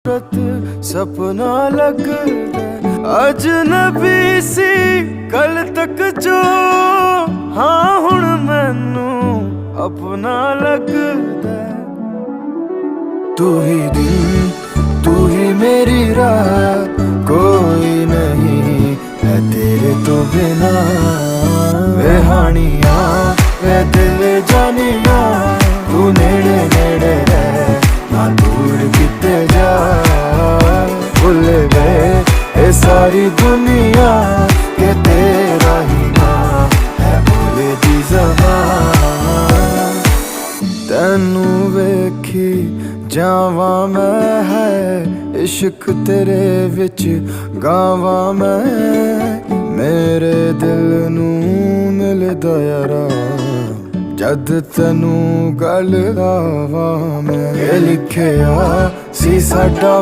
सपना लगदा अजनबी सी कल तक जो, हाँ हुण मैनू अपना लगदा। तू ही दिन तू ही मेरी रात, कोई नहीं है तेरे तो बिना। वे हानिया वे दिल जानिया, तू नेड़े नेड़े रह ना दूर किते जा। भुल गए ये सारी दुनिया के तेरा ही ना है भूले दी ज़बान। तैनू वेखी जावा मैं है इश्क तेरे विच गावा मैं। मेरे दिल नू मिलदा यारा जद तैनू गल लावा मैं। लिखिया सी साडा